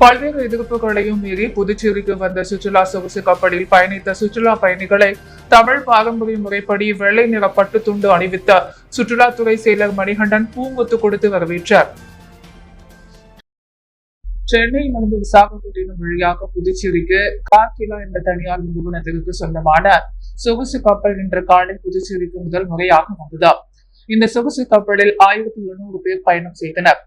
பல்வேறு எதிர்ப்புகளையும் மீறி புதுச்சேரிக்கு வந்த சுற்றுலா சொகுசு கப்பலில் பயணித்த சுற்றுலா பயணிகளை தமிழ் பாரம்பரிய முறைப்படி வெள்ளை நிற பட்டு துண்டு அணிவித்த சுற்றுலாத்துறை செயலர் மணிகண்டன் பூங்கொத்து கொடுத்து வரவேற்றார். சென்னையிலிருந்து விசாகப்பட்டினம் வழியாக புதுச்சேரிக்கு கார்கிலா என்ற தனியார் நிறுவனத்திற்கு சொந்தமான சொகுசு கப்பல் இன்று காலை புதுச்சேரிக்கு முதல் முறையாக வந்தது. இந்த சொகுசு கப்பலில் 1700 பேர் பயணம் செய்தனர்.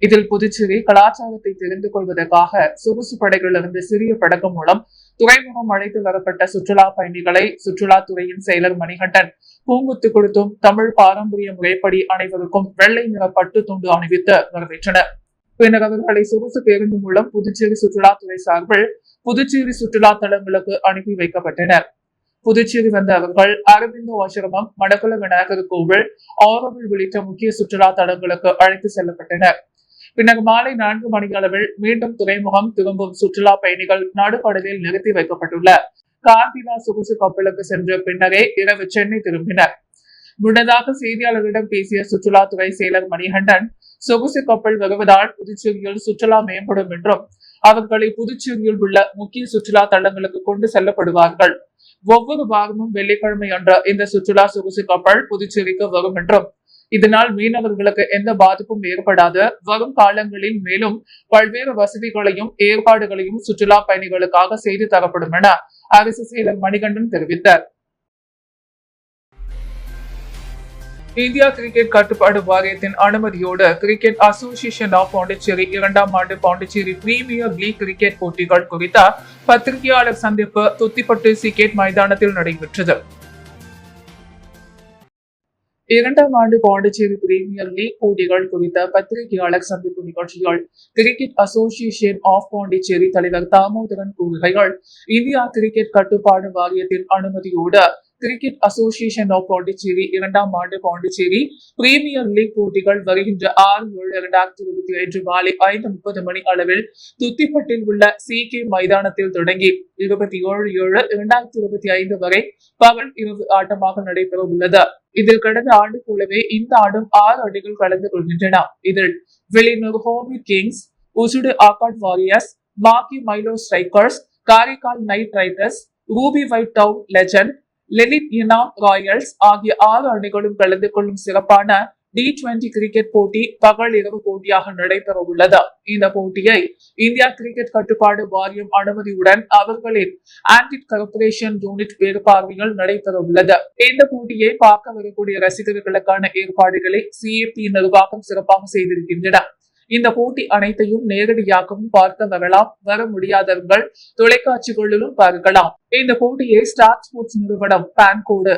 இதில் புதுச்சேரி கலாச்சாரத்தை தெரிந்து கொள்வதற்காக சொகுசு படகிலிருந்து சிறிய படகு மூலம் துறைமுகம் அழைத்து வரப்பட்ட சுற்றுலா பயணிகளை சுற்றுலாத்துறையின் செயலர் மணிகண்டன் பூங்குத்து கொடுத்தும் தமிழ் பாரம்பரிய முறைப்படி அனைவருக்கும் வெள்ளை நிற பட்டு துண்டு அணிவித்து வரவேற்றனர். பின்னர் அவர்களை சொகுசு பேருந்து மூலம் புதுச்சேரி சுற்றுலாத்துறை சார்பில் புதுச்சேரி சுற்றுலா தலங்களுக்கு அனுப்பி வைக்கப்பட்டனர். புதுச்சேரி வந்த அவர்கள் அரவிந்தோ ஆசிரமம், மடக்குள விநாயகர் கோவில், ஆரோவில் உள்ளிட்ட முக்கிய சுற்றுலா தலங்களுக்கு அழைத்து செல்லப்பட்டனர். பின்னர் மாலை 4 மணி அளவில் மீண்டும் துறைமுகம் திரும்பும் சுற்றுலா பயணிகள் நடுக்கடலில் நிறுத்தி வைக்கப்பட்டுள்ள கார்கிலா சொகுசு கப்பலுக்கு சென்ற பின்னரே இரவு சென்னை திரும்பினர். முன்னதாக செய்தியாளர்களிடம் பேசிய சுற்றுலாத்துறை செயலர் மணிகண்டன், சொகுசு கப்பல் வருவதால் புதுச்சேரியில் சுற்றுலா மேம்படும் என்றும் அவர்களை புதுச்சேரியில் உள்ள முக்கிய சுற்றுலா தலங்களுக்கு கொண்டு செல்லப்படுவார்கள். ஒவ்வொரு வாரமும் வெள்ளிக்கிழமை அன்று இந்த சுற்றுலா சொகுசு கப்பல் புதுச்சேரிக்கு வரும் என்றும் இதனால் மீனவர்களுக்கு எந்த பாதிப்பும் ஏற்படாது, வரும் காலங்களில் மேலும் பல்வேறு வசதிகளையும் ஏற்பாடுகளையும் சுற்றுலா பயணிகளுக்காக செய்து தரப்படும் என அரசு செயலர் மணிகண்டன் தெரிவித்தார். இந்தியா கிரிக்கெட் கட்டுப்பாடு வாரியத்தின் அனுமதியோடு கிரிக்கெட் அசோசியேஷன் ஆஃப் பாண்டிச்சேரி 2ஆம் ஆண்டு பாண்டிச்சேரி பிரீமியர் லீக் கிரிக்கெட் போட்டிகள் குறித்த பத்திரிகையாளர் சந்திப்பு துத்திப்பட்டு சிகேட் மைதானத்தில் நடைபெற்றது. 2ஆம் ஆண்டு பாண்டிச்சேரி பிரீமியர் லீக் போட்டிகள் குறித்த பத்திரிகையாளர் சந்திப்பு நிகழ்ச்சியில் கிரிக்கெட் அசோசியேஷன் ஆஃப் பாண்டிச்சேரி தலைவர் தாமோதரன் கூறுகையில், இந்தியா கிரிக்கெட் கட்டுப்பாடு வாரியத்தின் அனுமதியோடு கிரிக்கெட் அசோசியேஷன் ஆஃப் பாண்டிச்சேரி 2ஆம் ஆண்டு பாண்டிச்சேரி பிரீமியர் லீக் போட்டிகள் வருகின்ற 6/7/2025 மாலை 5:30 மணி அளவில் துத்திப்பட்டில் உள்ள சிகே மைதானத்தில் தொடங்கி 27/7/2025 வரை பகல் இரவு ஆட்டமாக நடைபெற உள்ளது. இதில் கடந்த ஆண்டு போலவே இந்த ஆண்டும் 6 அணிகள் கலந்து கொள்கின்றன. இதில் வெளியூர் ஹோமி கிங்ஸ், உசுடு ஆகாட் வாரியர்ஸ், மாக்கி மைலோ strikers, Karaikal knight riders, ruby white town legend, லெலிட்னா ராயல்ஸ் ஆகிய 6 அணிகளும் கலந்து கொள்ளும் சிறப்பான T20 கிரிக்கெட் போட்டி பகல் இரவு போட்டியாக நடைபெற உள்ளது. இந்த போட்டியை இந்தியா கிரிக்கெட் கட்டுப்பாடு வாரியம் அனுமதியுடன் அவர்களின் ஆன்டி கரப்ரேஷன் யூனிட் மேற்பார்வையில் நடைபெற உள்ளது. இந்த போட்டியை பார்க்க வரக்கூடிய ரசிகர்களுக்கான ஏற்பாடுகளை CAP நிர்வாகம் சிறப்பாக செய்திருக்கின்றன. இந்த போட்டி அனைத்தையும் நேரடியாகவும் பார்க்க வரலாம், வர முடியாதவர்கள் தொலைக்காட்சிகளிலும் பார்க்கலாம். இந்த போட்டியை ஸ்டார் ஸ்போர்ட்ஸ் நிறுவனம் ஃபேன்கோடு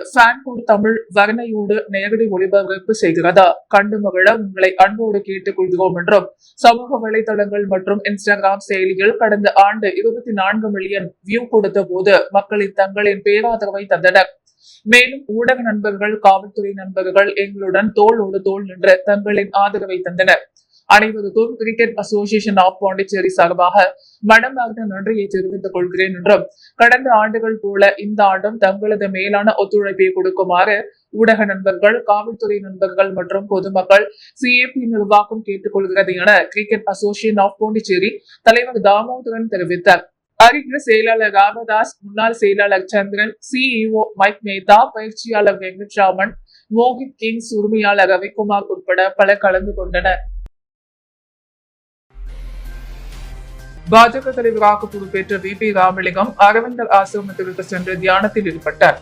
தமிழ் வர்ணையோடு நேரடி ஒளிபரப்பு செய்கிறது. கண்டு மகிழ உங்களை அன்போடு கேட்டுக் கொள்கிறோம் என்றும் சமூக வலைதளங்கள் மற்றும் இன்ஸ்டாகிராம் செயலியில் கடந்த ஆண்டு 24 மில்லியன் வியூ கொடுத்த போது மக்களின் தங்களின் பேராதரவை தந்தனர். மேலும் ஊடக நண்பர்கள், காவல்துறை நண்பர்கள் எங்களுடன் தோளோடு தோள் நின்று தங்களின் ஆதரவை தந்தனர். அனைவருக்கும் கிரிக்கெட் அசோசியேஷன் ஆஃப் பாண்டிச்சேரி சார்பாக மனமார்ந்த நன்றியை தெரிவித்துக் கொள்கிறேன் என்றும் கடந்த ஆண்டுகள் போல இந்த ஆண்டும் தங்களது மேலான ஒத்துழைப்பை கொடுக்குமாறு ஊடக நண்பர்கள், காவல்துறை நண்பர்கள் மற்றும் பொதுமக்கள் CAP நிர்வாகம் கேட்டுக் கொள்கிறது என கிரிக்கெட் அசோசியேஷன் ஆஃப் பாண்டிச்சேரி தலைவர் தாமோதரன் தெரிவித்தார். அறிஞர் செயலாளர் ராமதாஸ், முன்னாள் செயலாளர் சந்திரன், CEO மைக் மேத்தா, பயிற்சியாளர் வெங்கட்ராமன், மோகித் கிங்ஸ் உரிமையாளர் ரவிக்குமார் உட்பட பலர் கலந்து கொண்டனர். பாஜக தலைவராக பொறுப்பேற்ற VP ராமலிங்கம் அரவிந்தர் ஆசிரமத்திற்கு சென்று தியானத்தில் ஈடுபட்டார்.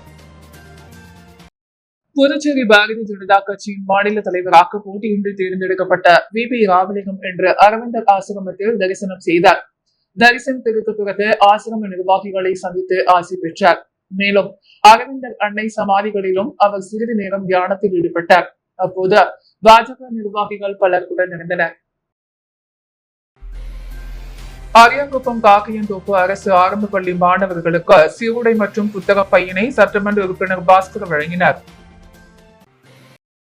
புதுச்சேரி பாரதிய ஜனதா கட்சியின் மாநில தலைவராக போட்டியின்றி தேர்ந்தெடுக்கப்பட்ட VP ராமலிங்கம் என்று அரவிந்தர் ஆசிரமத்தில் தரிசனம் செய்தார். தரிசனத்திற்கு பிறகு ஆசிரம நிர்வாகிகளை சந்தித்து ஆசி பெற்றார். மேலும் அரவிந்தர் அன்னை சமாதிகளிலும் அவர் சிறிது நேரம் தியானத்தில் ஈடுபட்டார். அப்போது பாஜக நிர்வாகிகள் பலர் உடன் இருந்தனர். அரியாங்குப்பம் காக்கையன்தோப்பு அரசு ஆரம்ப பள்ளி மாணவர்களுக்கு சீருடை மற்றும் புத்தக பையினை சட்டமன்ற உறுப்பினர் பாஸ்கர் வழங்கினார்.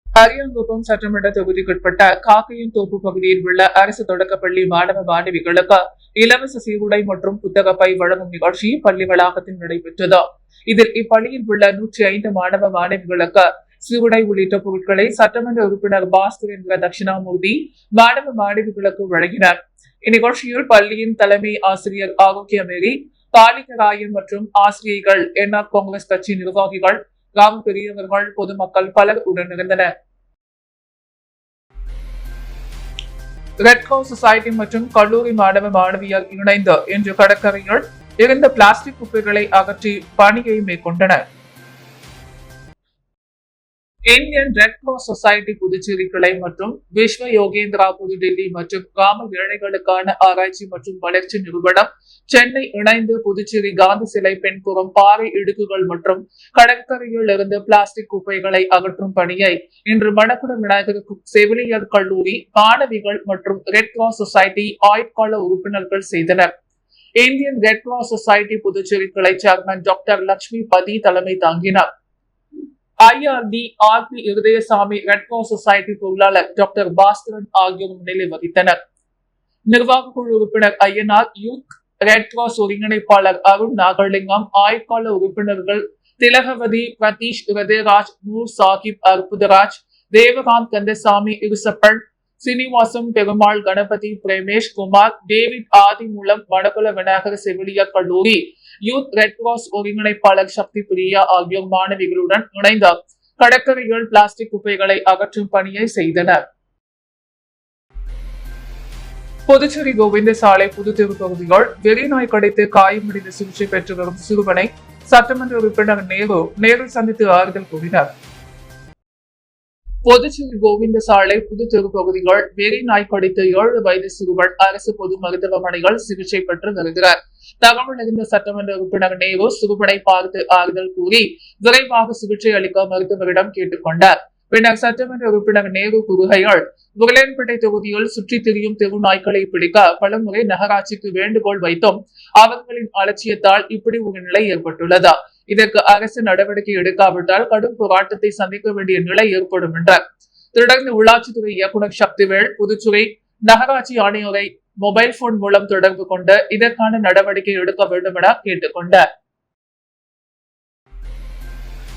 அரியாங்குப்பம் சட்டமன்ற தொகுதிக்குட்பட்ட காக்கையன்தோப்பு பகுதியில் உள்ள அரசு தொடக்கப்பள்ளி மாணவ மாணவிகளுக்கு இலவச சீருடை மற்றும் புத்தக பை வழங்கும் நிகழ்ச்சி பள்ளி வளாகத்தில் நடைபெற்றது. இதில் இப்பள்ளியில் உள்ள 105 மாணவ மாணவிகளுக்கு சீருடை உள்ளிட்ட பொருட்களை சட்டமன்ற உறுப்பினர் பாஸ்கர் என்ற தட்சிணாமூர்த்தி மாணவ மாணவிகளுக்கு வழங்கினார். இந்நிகழ்ச்சியில் பள்ளியின் தலைமை ஆசிரியர் ஆரோக்கியமேரி, பாலிகராயன் மற்றும் ஆசிரியர்கள், என்ஆர் காங்கிரஸ் கட்சி நிர்வாகிகள், கிராம பெரியவர்கள், பொதுமக்கள் பலர் உடனிருந்தனர். ரெட் கிராஸ் சொசைட்டி மற்றும் கல்லூரி மாணவ மாணவியர் இணைந்து இன்று கடற்கரையில் இருந்த பிளாஸ்டிக் குப்பைகளை அகற்றி பணியை மேற்கொண்டனர். Indian red cross society Puducherry கிளை மற்றும் விஸ்வ யோகேந்திரா புதுடெல்லி மற்றும் கிராம ஏழைகளுக்கான ஆராய்ச்சி மற்றும் வளர்ச்சி நிறுவனம் சென்னை இணைந்து புதுச்சேரி காந்தி சிலை பின்புறம் பாறை இடுக்குகள் மற்றும் கடற்கரையில் இருந்து பிளாஸ்டிக் குப்பைகளை அகற்றும் பணியை இன்று மணக்குளம் விநாயகர் செவிலியர் கல்லூரி மாணவிகள் மற்றும் ரெட் கிராஸ் சொசைட்டி ஆயுட்கால உறுப்பினர்கள் செய்தனர். Indian red cross society Puducherry கிளை சேர்மன் டாக்டர் லட்சுமி பதி தலைமை தாங்கினார். IRT RP Irudayasamy, red cross society பொருளாளர் டாக்டர் பாஸ்கரன் ஆகியோர் முன்னிலை வகித்தனர். நிர்வாக குழு உறுப்பினர் ஐயனார், யூத் ரெட் கிராஸ் ஒருங்கிணைப்பாளர் அருண் நாகலிங்கம், ஆயுட்கால உறுப்பினர்கள் திலகவதி, பிரதீஷ், ஹிருதயராஜ், நூர் சாஹிப், அற்புதராஜ், தேவகாந்த், கந்தசாமி, இருசப்பன், சீனிவாசம், பெருமாள், கணபதி, பிரேமேஷ் குமார், டேவிட் ஆதி மூலம் மணக்குள விநாயகர் செவிலியர் கல்லூரி யூத் ரெட் கிராஸ் ஒருங்கிணைப்பாளர் சக்தி பிரியா ஆகியோர் மாணவிகளுடன் இணைந்து கடற்கரையில் பிளாஸ்டிக் குப்பைகளை அகற்றும் பணியை செய்தனர். புதுச்சேரி கோவிந்த சாலை புதுத்தெரு பகுதிகள் வெறிநாய் கடித்து காயமடைந்து சிகிச்சை பெற்று வரும் சிறுவனை சட்டமன்ற உறுப்பினர் நேரு சந்தித்து ஆறுதல் கூறினார். புதுச்சேரி கோவிந்த சாலை புதுத்தெரு பகுதிகள் வெறி நாய் கடித்து 7 வயது சிறுவன் அரசு பொது மருத்துவமனைகள் சிகிச்சை பெற்று வருகிறார். தகவல் அறிந்த சட்டமன்ற உறுப்பினர் நேரு சிறுவனை பார்த்து ஆறுதல் கூறி விரைவாக சிகிச்சை அளிக்க மருத்துவரிடம் கேட்டுக் கொண்டார். பின்னர் சட்டமன்ற உறுப்பினர் நேரு கூறுகையால், உருளையன்பேட்டை தொகுதியில் சுற்றித் திரியும் தெரு நாய்களை பிடிக்க பலமுறை நகராட்சிக்கு வேண்டுகோள் வைத்தும் அவர்களின் அலட்சியத்தால் இப்படி ஒரு நிலை ஏற்பட்டுள்ளது. இதற்கு அரசு நடவடிக்கை எடுக்காவிட்டால் கடும் போராட்டத்தை சந்திக்க வேண்டிய நிலை ஏற்படும் என்றார். தொடர்ந்து உள்ளாட்சித்துறை இயக்குநர் சக்திவேல் புதுச்சேரி நகராட்சி ஆணையரை மொபைல் போன் மூலம் தொடர்பு கொண்டு இதற்கான நடவடிக்கை எடுக்க வேண்டும் என கேட்டுக் கொண்டார்.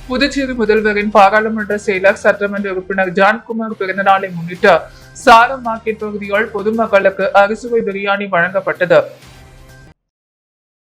புதுச்சேரி முதல்வரின் பாராளுமன்ற செயலர் சட்டமன்ற உறுப்பினர் ஜான்குமார் பிறந்தநாளை முன்னிட்டு சாரம் மார்க்கெட் பகுதியில் பொதுமக்களுக்கு அறுசுவை பிரியாணி வழங்கப்பட்டது.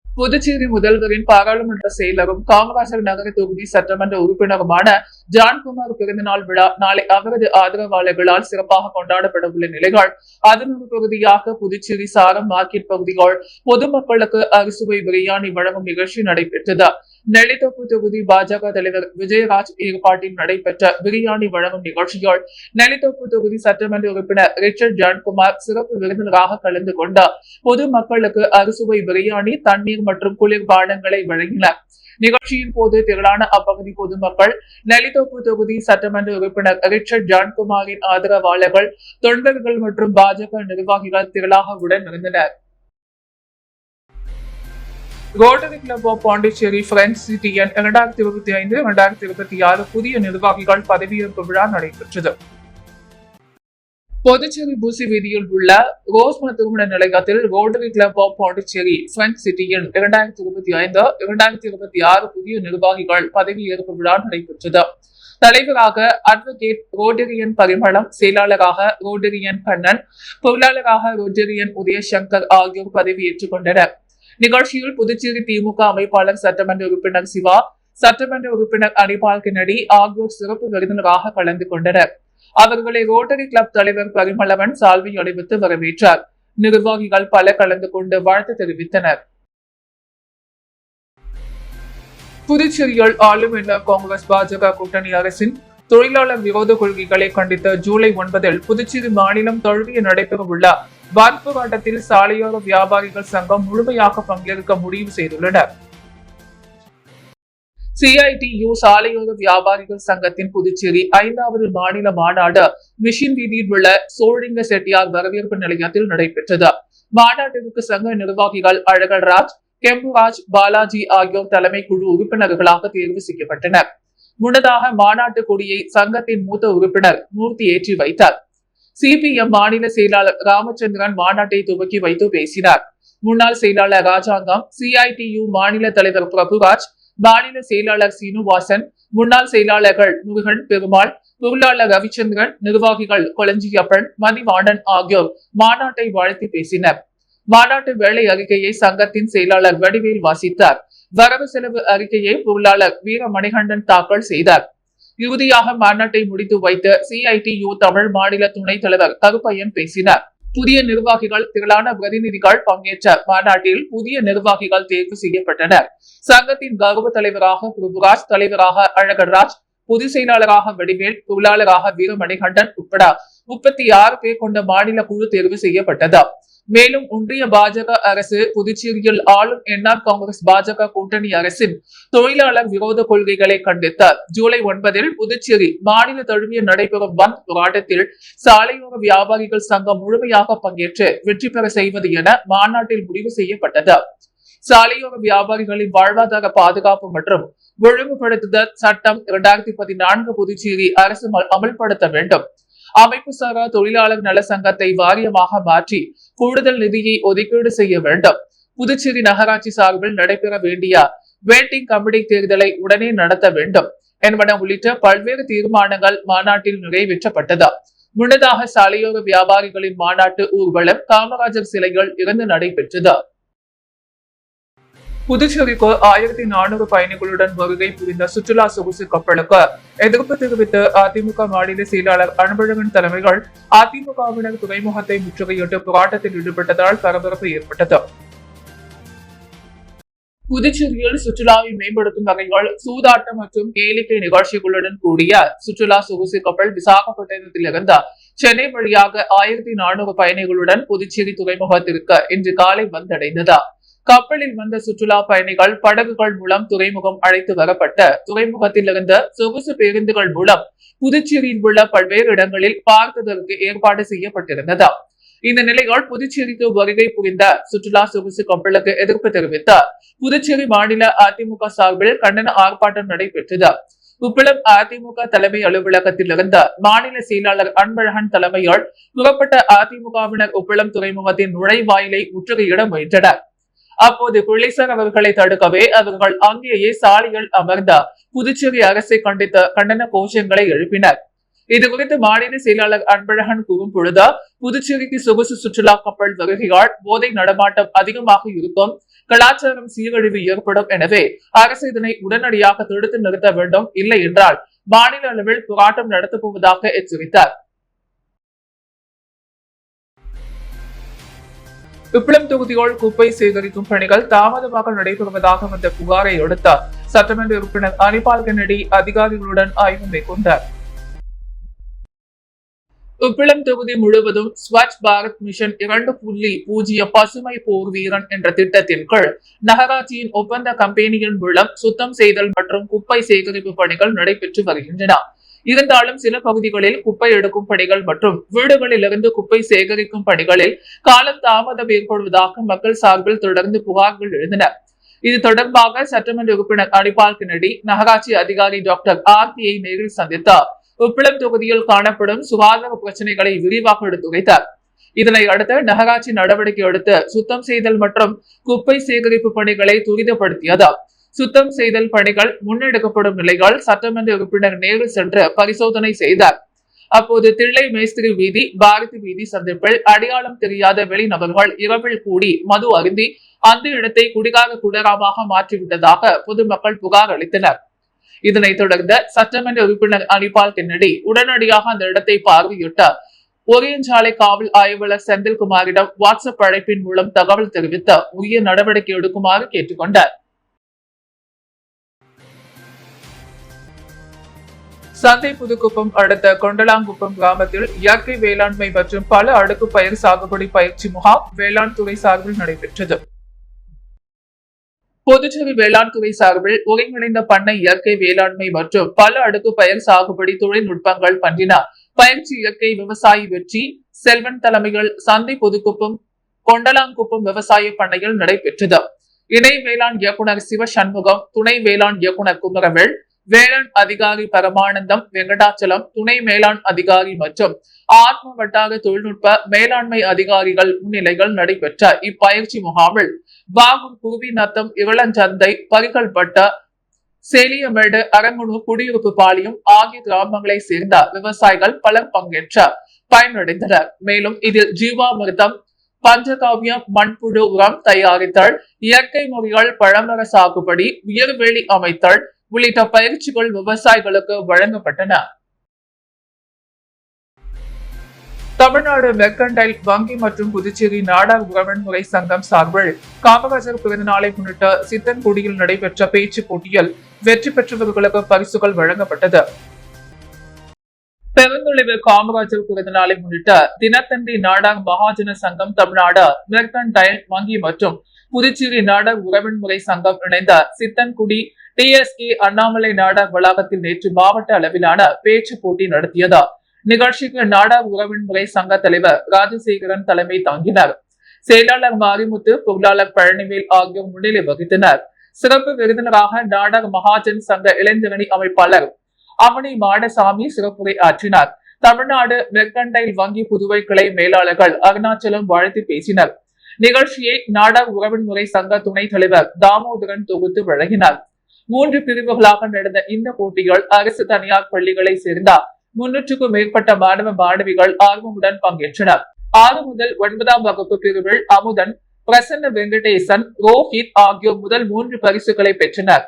புதுச்சேரி முதல்வரின் பாராளுமன்ற செயலரும் காமராஜர் நகர தொகுதி சட்டமன்ற உறுப்பினருமான ஜான்குமார் பிறந்தநாள் விழா நாளை அவரது ஆதரவாளர்களால் சிறப்பாக கொண்டாடப்பட உள்ள நிலைகள் அதன் ஒரு பகுதியாக புதுச்சேரி சாரம் மார்க்கெட் பகுதிகள் பொதுமக்களுக்கு அறுசுவை பிரியாணி வழங்கும் நிகழ்ச்சி நடைபெற்றது. நெல்லித்தோப்பு தொகுதி பாஜக தலைவர் விஜயராஜ் ஏற்பாட்டில் நடைபெற்ற பிரியாணி வழங்கும் நிகழ்ச்சியில் நெல்லித்தோப்பு தொகுதி சட்டமன்ற உறுப்பினர் ரிச்சர்ட் ஜான்குமார் சிறப்பு விருந்தினராக கலந்து கொண்ட பொதுமக்களுக்கு அறுசுவை பிரியாணி, தண்ணீர் மற்றும் குளிர்பானங்களை வழங்கினார். நிகழ்ச்சியின் போது திரளான அப்பகுதி பொதுமக்கள், நெல்லித்தோப்பு தொகுதி சட்டமன்ற உறுப்பினர் ரிச்சர்ட் ஜான்குமாரின் ஆதரவாளர்கள், தொண்டர்கள் மற்றும் பாஜக நிர்வாகிகள் திரளாக உடன் இருந்தனர். Rotary club of Pondicherry friends சிட்டியன் 2025-2026 புதிய நிர்வாகிகள் பதவியேற்பு விழா நடைபெற்றது. புதுச்சேரி பூசி வீதியில் உள்ள ரோஸ்ம திருமண நிலையத்தில் rotary club of Pondicherry friends சிட்டியன் 2025-2026 புதிய நிர்வாகிகள் பதவியேற்பு விழா நடைபெற்றது. தலைவராக அட்வொகேட் ரோட்டரியன் பரிமளம், செயலாளராக ரோட்டரியன் கண்ணன், பொருளாளராக ரோட்டரியன் உதயசங்கர் ஆகியோர் பதவியேற்றுக் கொண்டனர். நிகழ்ச்சியில் புதுச்சேரி திமுக அமைப்பாளர் சட்டமன்ற உறுப்பினர் சிவா, சட்டமன்ற உறுப்பினர் அனிபால் கென்னடி ஆகியோர் சிறப்பு விருந்தினராக கலந்து கொண்டனர். அவர்களை ரோட்டரி கிளப் தலைவர் பரிமளவன் சால்வை அணிவித்து வரவேற்றார். நிர்வாகிகள் பல கலந்து கொண்டு வாழ்த்து தெரிவித்தனர். புதுச்சேரியில் ஆளும் என்ஆர் காங்கிரஸ் பாஜக கூட்டணி அரசின் தொழிலாளர் விரோத கொள்கைகளை கண்டித்து ஜூலை 9 புதுச்சேரி மாநிலம் தழுவிய நடைபெறவுள்ள போராட்டத்தில் சாலையோர வியாபாரிகள் சங்கம் முழுமையாக பங்கேற்க முடிவு செய்துள்ளனர். சிஐடியு சாலையோர வியாபாரிகள் சங்கத்தின் புதுச்சேரி 5வது மாநில மாநாடு மிஷின் வீதியில் உள்ள சோழிங்க செட்டியார் வரவேற்பு நிலையத்தில் நடைபெற்றது. மாநாட்டிற்கு சங்க நிர்வாகிகள் அழகல்ராஜ், கெம்புராஜ், பாலாஜி ஆகியோர் தலைமை குழு உறுப்பினர்களாக தேர்வு செய்யப்பட்டனர். முன்னதாக மாநாட்டு கொடியை சங்கத்தின் மூத்த உறுப்பினர் மூர்த்தி ஏற்றி வைத்தார். சிபிஎம் மாநில செயலாளர் ராமச்சந்திரன் மாநாட்டை துவக்கி வைத்து பேசினார். முன்னாள் செயலாளர் ராஜாங்கம், சிஐடியு மாநில தலைவர் பிரபுராஜ், மாநில செயலாளர் சீனிவாசன், முன்னாள் செயலாளர்கள் முருகன், பெருமாள், பொருளாளர் ரவிச்சந்திரன், நிர்வாகிகள் கொளஞ்சியப்பன், மணிவாணன் ஆகியோர் மாநாட்டை வாழ்த்தி பேசினர். மாநாட்டு வேலை அறிக்கையை சங்கத்தின் செயலாளர் வடிவேல் வாசித்தார். வரவு செலவு அறிக்கையை பொருளாளர் வீரமணிகண்டன் தாக்கல் செய்தார். இறுதியாக மாநாட்டை முடித்து வைத்த CITU தமிழ் மாநில துணைத் தலைவர் கருப்பையன் பேசினார். புதிய நிர்வாகிகள், திரளான பிரதிநிதிகள் பங்கேற்ற மாநாட்டில் புதிய நிர்வாகிகள் தேர்வு செய்யப்பட்டனர். சங்கத்தின் கௌரவ தலைவராக பிரபுராஜ், தலைவராக அழகர்ராஜ், பொதுச் செயலாளராக வடிவேல், பொருளாளராக வீரமணிகண்டன் உட்பட 36 பேர் கொண்ட மாநில குழு தேர்வு செய்யப்பட்டது. மேலும் ஒன்றிய பாஜக அரசு புதுச்சேரியில் ஆளும் NR காங்கிரஸ் பாஜக கூட்டணி அரசின் தொழிலாளர் விரோத கொள்கைகளை கண்டித்து ஜூலை 9 புதுச்சேரி மாநில தழுவிய நடைபெறும் பந்த் போராட்டத்தில் சாலையோர வியாபாரிகள் சங்கம் முழுமையாக பங்கேற்று வெற்றி பெற செய்வது என மாநாட்டில் முடிவு செய்யப்பட்டது. சாலையோர வியாபாரிகளின் வாழ்வாதார பாதுகாப்பு மற்றும் ஒழுங்குபடுத்துதல் சட்டம் 2014 புதுச்சேரி அரசு அமல்படுத்த வேண்டும். அமைப்பு சாரா தொழிலாளர் நல சங்கத்தை வாரியமாக மாற்றி கூடுதல் நிதியை ஒதுக்கீடு செய்ய வேண்டும். புதுச்சேரி நகராட்சி சார்பில் நடைபெற வேண்டிய வேட்டிங் கமிட்டி தேர்தலை உடனே நடத்த வேண்டும் என்பன உள்ளிட்ட பல்வேறு தீர்மானங்கள் மாநாட்டில் நிறைவேற்றப்பட்டது. முன்னதாக சாலையோர வியாபாரிகளின் மாநாட்டு ஊர்வலம் காமராஜர் சிலைகள் இருந்து நடைபெற்றது. புதுச்சேரிக்கு 1400 பயணிகளுடன் வருகை புரிந்த சுற்றுலா சொகுசு கப்பலுக்கு எதிர்ப்பு தெரிவித்து அதிமுக மாநில செயலாளர் அன்பழகன் தலைமையில் அதிமுகவினர் துறைமுகத்தை முற்றுகையிட்டு போராட்டத்தில் ஈடுபட்டதால் பரபரப்பு ஏற்பட்டது. புதுச்சேரியில் சுற்றுலாவை மேம்படுத்தும் வகையில் சூதாட்டம் மற்றும் கேளிக்கை நிகழ்ச்சிகளுடன் கூடிய சுற்றுலா சொகுசு கப்பல் விசாகப்பட்டினத்திலிருந்து சென்னை வழியாக 1400 பயணிகளுடன் புதுச்சேரி துறைமுகத்திற்கு இன்று காலை வந்தடைந்தது. கப்பலில் வந்த சுற்றுலா பயணிகள் படகுகள் மூலம் துறைமுகம் அழைத்து வரப்பட்ட துறைமுகத்தில் இருந்த சொகுசு பேருந்துகள் மூலம் புதுச்சேரியில் உள்ள பல்வேறு இடங்களில் பார்த்ததற்கு ஏற்பாடு செய்யப்பட்டிருந்தது. இந்த நிலையில் புதுச்சேரிக்கு வருகை புரிந்த சுற்றுலா சொகுசு கப்பலுக்கு எதிர்ப்பு தெரிவித்து புதுச்சேரி மாநில அதிமுக சார்பில் கண்டன ஆர்ப்பாட்டம் நடைபெற்றது. உப்பளம் அதிமுக தலைமை அலுவலகத்தில் இருந்த மாநில செயலாளர் அன்பழகன் தலைமையால் புறப்பட்ட அதிமுகவினர் உப்பளம் துறைமுகத்தின் நுழைவாயிலை முற்றுகையிட முயன்றனர். அப்போது போலீசார் அவர்களை தடுக்கவே அவர்கள் அங்கேயே சாலையில் அமர்ந்த புதுச்சேரி அரசை கண்டித்த கண்டன கோஷங்களை எழுப்பினர். இதுகுறித்து மாநில செயலாளர் அன்பழகன் கூறும் பொழுது, புதுச்சேரிக்கு சொகுசு சுற்றுலா கப்பல் வருகையால் போதை நடமாட்டம் அதிகமாக இருக்கும், கலாச்சாரம் சீரழிவு ஏற்படும். எனவே அரசு இதனை உடனடியாக தடுத்து நிறுத்த வேண்டும், இல்லை என்றால் மாநில அளவில் போராட்டம் நடத்தப் போவதாக எச்சரித்தார். விப்ளம் தொகுதியோடு குப்பை சேகரிக்கும் பணிகள் தாமதமாக நடைபெறுவதாக வந்த புகாரை அடுத்த சட்டமன்ற உறுப்பினர் அனிபால் கென்னடி அதிகாரிகளுடன் ஆய்வு மேற்கொண்டார். விப்ளம் தொகுதி முழுவதும் ஸ்வச் பாரத் மிஷன் 2.0 பசுமை போர் வீரன் என்ற திட்டத்தின் கீழ் நகராட்சியின் ஒப்பந்த கம்பெனியின் மூலம் சுத்தம் செய்தல் மற்றும் குப்பை சேகரிப்பு பணிகள் நடைபெற்று வருகின்றன. இருந்தாலும் சில பகுதிகளில் குப்பை எடுக்கும் பணிகள் மற்றும் வீடுகளிலிருந்து குப்பை சேகரிக்கும் பணிகளில் காலம் தாமதம் ஏற்படுவதாக மக்கள் சார்பில் தொடர்ந்து புகார்கள் எழுந்தன. இது தொடர்பாக சட்டமன்ற உறுப்பினர் அனிபால் கென்னடி நகராட்சி அதிகாரி டாக்டர் ஆர்த்தியை நேரில் சந்தித்தார். உப்பளம் தொகுதியில் காணப்படும் சுகாதார பிரச்சனைகளை விரிவாக எடுத்துரைத்தார். இதனை அடுத்து நகராட்சி நடவடிக்கை எடுத்து சுத்தம் செய்தல் மற்றும் குப்பை சேகரிப்பு பணிகளை துரிதப்படுத்தியது. சுத்தம் செய்தல் பணிகள் முன்னெடுக்கப்படும் நிலையில் சட்டமன்ற உறுப்பினர் நேரில் சென்று பரிசோதனை செய்தார். அப்போது தில்லை மேஸ்திரி வீதி, பாரதி வீதி சந்திப்பில் அடையாளம் தெரியாத வெளிநபர்கள் இரவில் கூடி மது அருந்தி அந்த இடத்தை குடிகார குடராமாக மாற்றிவிட்டதாக பொதுமக்கள் புகார் அளித்தனர். இதனைத் தொடர்ந்து சட்டமன்ற உறுப்பினர் அனிபால் கென்னடி உடனடியாக அந்த இடத்தை பார்வையிட்டு ஒரியஞ்சாலை காவல் ஆய்வாளர் செந்தில்குமாரிடம் வாட்ஸ்அப் அழைப்பின் மூலம் தகவல் தெரிவித்து உரிய நடவடிக்கை எடுக்குமாறு கேட்டுக்கொண்டார். சந்தை புதுக்குப்பம் அடுத்த கொண்டலாங்குப்பம் கிராமத்தில் இயற்கை வேளாண்மை மற்றும் பல அடுக்கு பயிர் சாகுபடி பயிற்சி முகாம் வேளாண் துறை சார்பில் நடைபெற்றது. புதுச்சேரி வேளாண் துறை சார்பில் ஒருங்கிணைந்த பண்ணை இயற்கை வேளாண்மை மற்றும் பல அடுக்கு பயிர் சாகுபடி தொழில்நுட்பங்கள் பற்றின பயிற்சி இயற்கை விவசாயி வெற்றி செல்வன் தலைமையில் சந்தை புதுக்குப்பம் கொண்டலாங்குப்பம் விவசாய பண்ணையில் நடைபெற்றது. இணை வேளாண் இயக்குனர் சிவசண்முகம், துணை வேளாண் இயக்குனர் குமரவேல், வேளாண் அதிகாரி பரமானந்தம் வெங்கடாச்சலம், துணை மேலாண் அதிகாரி மற்றும் ஆத்ம வட்டார தொழில்நுட்ப மேலாண்மை அதிகாரிகள் முன்னிலைகள் நடைபெற்ற இப்பயிற்சி முகாமில் பாகூர், குருவிநத்தம், இளஞ்சந்தை, பரிகல்பட்ட, சேலியமேடு, அரங்குணு, குடியிருப்பு பாளையம் ஆகிய கிராமங்களை சேர்ந்த விவசாயிகள் பலர் பங்கேற்று பயனடைந்தனர். மேலும் இதில் ஜீவாமிர்தம், பஞ்சகாவியம், மண்புழு உரம் தயாரித்தல், இயற்கை முறைகள், பழமர சாகுபடி, உயர்வேலி அமைத்தல் உள்ளிட்ட பயிற்சிகள் விவசாயிகளுக்கு வழங்கப்பட்டன. தமிழ்நாடு மெர்கன்டைல் வங்கி மற்றும் புதுச்சேரி நாடார் உறவின்முறை சங்கம் சார்பில் காமராஜர் பிறந்தநாளை முன்னிட்டு சித்தன்குடியில் நடைபெற்ற பேச்சு போட்டியில் வெற்றி பெற்றவர்களுக்கு பரிசுகள் வழங்கப்பட்டது. பெருந்தொழிவு காமராஜர் பிறந்தநாளை முன்னிட்டு தினத்தந்தி நாடார் மகாஜன சங்கம், தமிழ்நாடு மெர்கன்டைல் வங்கி மற்றும் புதுச்சேரி நாடார் உறவின்முறை சங்கம் இணைந்த சித்தன்குடி TSK அண்ணாமலை நாடார் வளாகத்தில் நேற்று மாவட்ட அளவிலான பேச்சு போட்டி நடத்தியது. நிகழ்ச்சிக்கு நாடார் உறவின்முறை சங்க தலைவர் ராஜசேகரன் தலைமை தாங்கினார். செயலாளர் மாரிமுத்து, பொருளாளர் பழனிவேல் ஆகியோர் முன்னிலை வகித்தனர். சிறப்பு விருந்தினராக நாடார் மகாஜன் சங்க இளைஞரணி அமைப்பாளர் அவனி மாடசாமி சிறப்புரை ஆற்றினார். தமிழ்நாடு மெர்கன்டைல் வங்கி புதுவை கிளை மேலாளர்கள் அருணாச்சலம் வாழ்த்து பேசினர். நிகழ்ச்சியை நாடார் உறவின்முறை சங்க துணைத் தலைவர் தாமோதரன் தொகுத்து வழங்கினார். 3 பிரிவுகளாக நடந்த இந்த போட்டிகள் அரசு, தனியார் பள்ளிகளை சேர்ந்த 300க்கும் மேற்பட்ட மாணவ மாணவிகள் ஆர்வமுடன் பங்கேற்றனர். 6 முதல் 9ஆம் வகுப்பு பிரிவில் அமுதன், பிரசன்ன வெங்கடேசன், ரோஹித் ஆகியோர் முதல் 3 பரிசுகளை பெற்றனர்.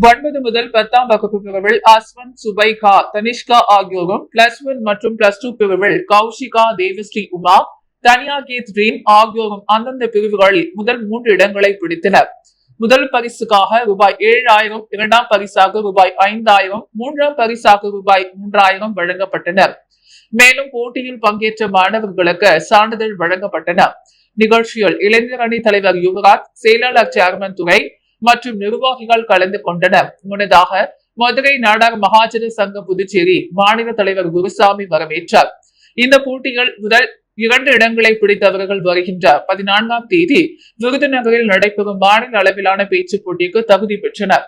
9 முதல் 10ஆம் வகுப்பு பிரிவில் அஸ்வன், சுபைகா, தனிஷ்கா ஆகியோரும், +1 மற்றும் +2 பிரிவில் கௌஷிகா, தேவஸ்ரீ, உமா, தனியா கேத்ரீன் ஆகியோரும் அந்தந்த பிரிவுகளில் முதல் 3 இடங்களை பிடித்தனர். முதல் பரிசுக்காக ரூபாய் 7,000, இரண்டாம் பரிசாக ரூபாய் 5,000, மூன்றாம் பரிசாக ரூபாய் 3,000 வழங்கப்பட்டனர். மேலும் போட்டியில் பங்கேற்ற மாணவர்களுக்கு சான்றிதழ் வழங்கப்பட்டன. நிகழ்ச்சியில் இளைஞர் அணி தலைவர் யுவராஜ், செயலாளர் சேர்மன் துரை மற்றும் நிர்வாகிகள் கலந்து கொண்டனர். முன்னதாக மதுரை நாடார் மகாஜன சங்க புதுச்சேரி மாநில தலைவர் குருசாமி வரவேற்றார். இந்த போட்டிகள் முதல் 2 இடங்களை பிடித்தவர்கள் வருகின்ற 14ஆம் தேதி விருதுநகரில் நடைபெறும் மாநில அளவிலான பேச்சு போட்டிக்கு தகுதி பெற்றனர்.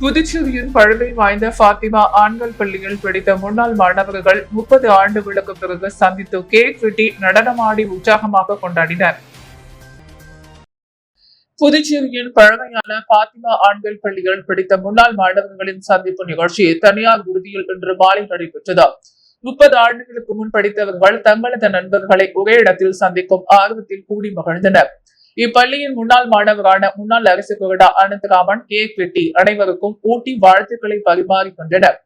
புதுச்சேரியின் பழமை வாய்ந்த பாத்திமா ஆண்கள் பள்ளியில் படித்த முன்னாள் மாணவர்கள் 30 ஆண்டுகளுக்கு பிறகு சந்தித்து கேக் வெட்டி நடனமாடி உற்சாகமாக கொண்டாடினர். புதுச்சேரியின் பழமையான பாத்திமா ஆண்கள் பள்ளியில் படித்த முன்னாள் மாணவர்களின் சந்திப்பு நிகழ்ச்சி தனியார் விடுதியில் இன்று மாலை நடைபெற்றது. 30 ஆண்டுகளுக்கு முன் படித்தவர்கள் தங்களது நண்பர்களை ஒரே இடத்தில் சந்திக்கும் ஆர்வத்தில் கூடி மகிழ்ந்தனர். இப்பள்ளியின் முன்னாள் மாணவரான முன்னாள் அரசு கொறடா அனந்தராமன் கேக் வெட்டி அனைவருக்கும் ஊட்டி வாழ்த்துக்களை பரிமாறிக்கொண்டனர்.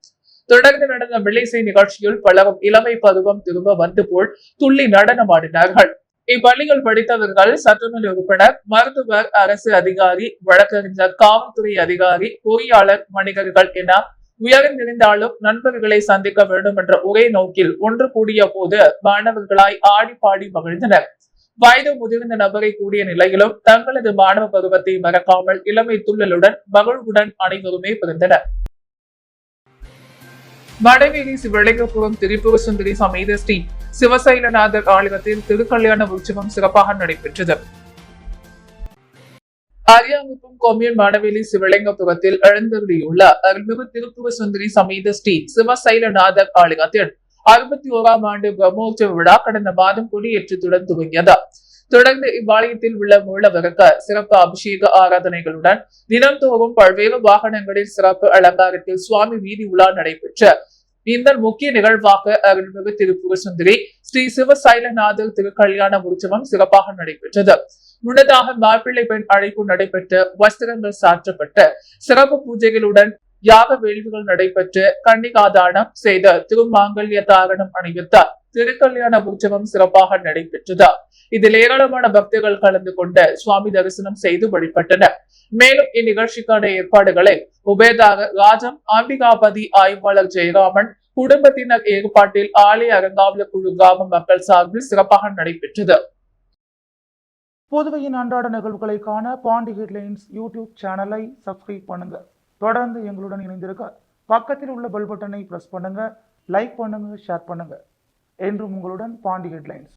தொடர்ந்து நடந்த வில்லிசை நிகழ்ச்சியில் பலரும் இளமை பருவம் திரும்ப வந்து போல் துள்ளி நடனமாடினார்கள். இப்பள்ளிகள் படித்தவர்கள் சட்டமன்ற உறுப்பினர், மருத்துவர், அரசு அதிகாரி, வழக்கறிஞர், காவல்துறை அதிகாரி, பொறியாளர், வணிகர்கள் என உயர்ந்திருந்தாலும் நண்பர்களை சந்திக்க வேண்டும் என்ற ஒரே நோக்கில் ஒன்று கூடிய போது மாணவர்களாய் ஆடி பாடி மகிழ்ந்தனர். வயது முதிர்ந்த நபரை கூடிய நிலையிலும் தங்களது மாணவ பருவத்தை மறக்காமல் இளமை துள்ளலுடன் மகிழ்வுடன் அனைவருமே பிறந்தனர். வடவேலி சிவலிங்கபுரம் திரிபுர சுந்தரி சமேத ஸ்ரீ சிவசைலநாதர் ஆலயத்தில் திருக்கல்யாண உற்சவம் சிறப்பாக நடைபெற்றது. அரியாங்குப்பம் கொம்யூன் வடவேலி சிவலிங்கபுரத்தில் எழுந்தருளியுள்ள அருள்மிகு திருப்புர சுந்தரி சமேத ஸ்ரீ சிவசைலநாதர் ஆலயத்தில் 61ஆம் ஆண்டு பிரம்மோற்சவ விழா கடந்த மாதம் கொடியேற்றத்துடன் துவங்கியது. தொடர்ந்து இவ்வாலயத்தில் உள்ள மூலவருக்கு சிறப்பு அபிஷேக ஆராதனைகளுடன் தினந்தோறும் பல்வேறு வாகனங்களில் சிறப்பு அலங்காரத்தில் சுவாமி வீதி உலா நடைபெற்ற இந்த முக்கிய நிகழ்வாக அருள்மிகு திருப்புர சுந்தரி ஸ்ரீ சிவசைலநாதர் திருக்கல்யாண உற்சவம் சிறப்பாக நடைபெற்றது. முன்னதாக மாப்பிள்ளை பெண் அழைப்பு நடைபெற்று வஸ்திரங்கள் சாற்றப்பட்டு சிறப்பு பூஜைகளுடன் யாக வேள்விகள் நடைபெற்று கன்னிகாதானம் செய்த திருமாங்கல்ய தாரணம் அணிவித்த திருக்கல்யாண உற்சவம் சிறப்பாக நடைபெற்றது. இதில் ஏராளமான பக்தர்கள் கலந்து கொண்டு சுவாமி தரிசனம் செய்து வழிபட்டனர். மேலும் இந்நிகழ்ச்சிக்கான ஏற்பாடுகளை உபேதாக ராஜம், அம்பிகாபதி, ஆய்வாளர் ஜெயராமன் குடும்பத்தினர் ஏற்பாட்டில் ஆலய அறங்காவல குழு கிராம மக்கள் சார்பில் சிறப்பாக நடைபெற்றது. புதுவையின் அன்றாட நிகழ்வுகளை காண பாண்டி ஹெட்லைன்ஸ் யூடியூப் சேனலை சப்ஸ்கிரைப் பண்ணுங்க. தொடர்ந்து எங்களுடன் இணைந்திருக்க பக்கத்தில் உள்ள பெல் பட்டனை பிரஸ் பண்ணுங்க, லைக் பண்ணுங்க, ஷேர் பண்ணுங்க. என்றும் உங்களுடன் பாண்டி ஹெட்லைன்ஸ்.